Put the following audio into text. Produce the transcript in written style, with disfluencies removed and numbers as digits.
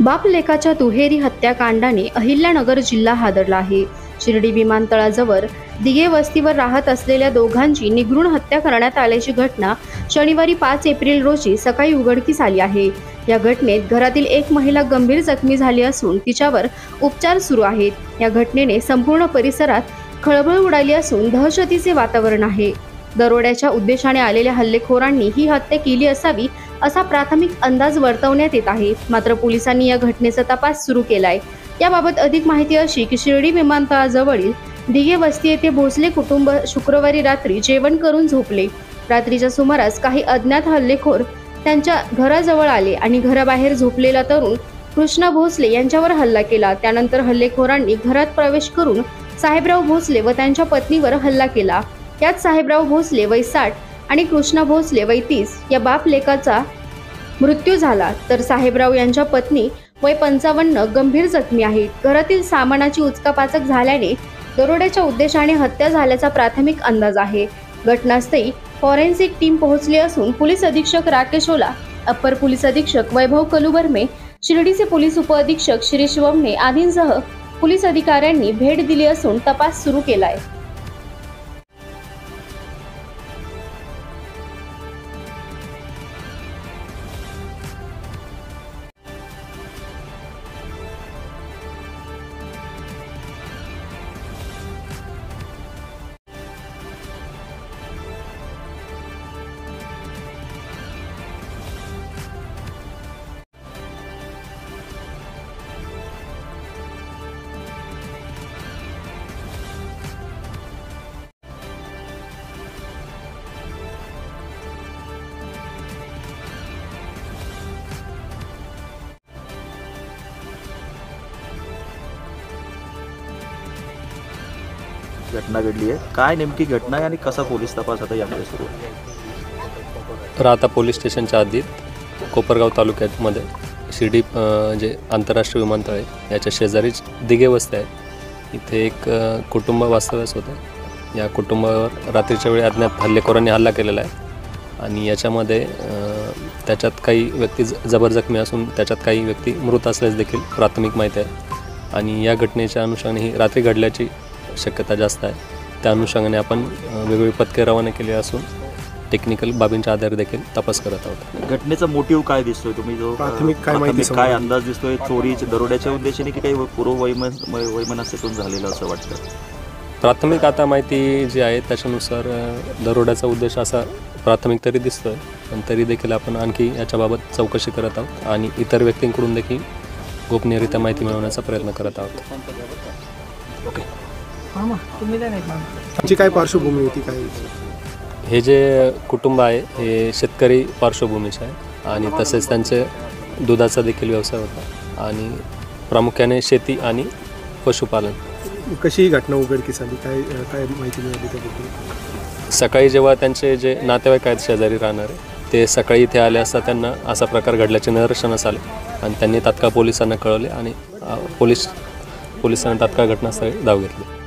बाप लेकाच्या दुहेरी हत्याकांडाने अहिल्यानगर जिल्हा हादरला आहे। शिर्डी विमानतळाजवळ दिघे वस्तीवर राहत असलेल्या दोघांची निगृण हत्या करण्यात आल्याची घटना शनिवारी 5 एप्रिल रोजी सकाळी उघडकीस आली आहे। या घटनेत घरातील एक महिला गंभीर जखमी झाली असून तिच्यावर उपचार सुरू आहेत। या घटनेने संपूर्ण परिसरात खळबळ उडाली असून दहशतीचे वातावरण आहे। दरोड्याच्या उद्देशाने आलेल्या हल्लेखोरांनी ही हत्या केली असावी असा प्राथमिक अंदाज वर्तवण्यात येत आहे। मात्र पोलिसांनी या घटनेचा तपास सुरू केलाय। याबाबत अधिक माहिती अशी की शिर्डी विमानतळाजवळील दिघे वस्ती येथे भोसले कुटुंब शुक्रवारी रात्री जेवण करून झोपले। रात्रीच्या सुमारास काही अज्ञात हल्लेखोर त्यांच्या घराजवळ आले आणि घराबाहेर झोपलेला तरुण कृष्णा भोसले यांच्यावर हल्ला केला। त्यानंतर हल्लेखोरांनी घरात प्रवेश करून साहेबराव भोसले व त्यांच्या पत्नीवर हल्ला केला। यात साहेबराव भोसले वय 60 आणि कृष्णा भोसले वय 30 या बाप लेकाचा मृत्यू झाला, तर साहेबराव यांच्या पत्नी वय 55 गंभीर जखमी आहेत। घरातील सामानाची उचकापाचक झाल्याने दरोड्याच्या उद्देशाने हत्या झाल्याचा प्राथमिक अंदाज आहे। घटनास्थळी फॉरेन्सिक टीम पोहोचली असून पोलीस अधीक्षक राकेश ओला, अप्पर पोलीस अधीक्षक वैभव कलुबर्मे, शिर्डीचे पोलीस उपअधीक्षक शिरीष वमने आदींसह पोलीस अधिकाऱ्यांनी भेट दिली असून तपास सुरू केलाय। घटना घडली आहे, काय नेमकी घटना आहे आणि कसा पोलीस तपास आता यामध्ये सुरू आहे? राहता पोलीस स्टेशनच्या हद्दीत कोपरगाव तालुक्यामध्ये शिर्डी जे आंतरराष्ट्रीय विमानतळ आहे याच्या शेजारीच दिघे वस्ती आहे। इथे एक कुटुंब वास्तव्यास होतं। या कुटुंबावर रात्रीच्या वेळी अज्ञात हल्लेखोरांनी हल्ला केलेला आहे आणि याच्यामध्ये त्याच्यात काही व्यक्ती जबर जखमी असून त्याच्यात काही व्यक्ती मृत असल्यास देखील प्राथमिक माहिती आहे आणि या घटनेच्या अनुषंगाने ही रात्री घडल्याची शक्यता जास्त आहे। त्या अनुषंगाने आपण वेगवेगळी पथके रवाना केली असून टेक्निकल बाबींच्या आधारे देखील तपास करत आहोत। घटनेचा मोटिव्ह काय दिसतोय, तुम्ही जो प्राथमिक काय अंदाज दिसतोय? चोरीच्या दरोड्याच्या उद्देशाने की काही पूर्व वैमनस्यातून झालेलं असं वाटतं? प्राथमिक आता माहिती जी आहे त्याच्यानुसार दरोड्याचा उद्देश असा प्राथमिक तरी दिसतोय, पण तरी देखील आपण आणखी याच्याबाबत चौकशी करत आहोत आणि इतर व्यक्तींकडून देखील गोपनीयरित्या माहिती मिळवण्याचा प्रयत्न करत आहोत। ओके, त्यांची काय पार्श्वभूमी होती? काय हे जे कुटुंब आहे हे शेतकरी पार्श्वभूमीचे आहे आणि तसेच त्यांचे दुधाचा देखील व्यवसाय होता आणि प्रामुख्याने शेती आणि पशुपालन। कशी ही घटना उघडकीस आली? काय काय माहिती मिळाली त्याबद्दल? सकाळी जेव्हा त्यांचे जे नातेवाईक आहेत शेजारी राहणारे ते सकाळी इथे आले असता त्यांना असा प्रकार घडल्याचे निदर्शनास आले आणि त्यांनी तात्काळ पोलिसांना कळवले आणि पोलिसांनी तात्काळ घटनास्थळी धाव घेतली।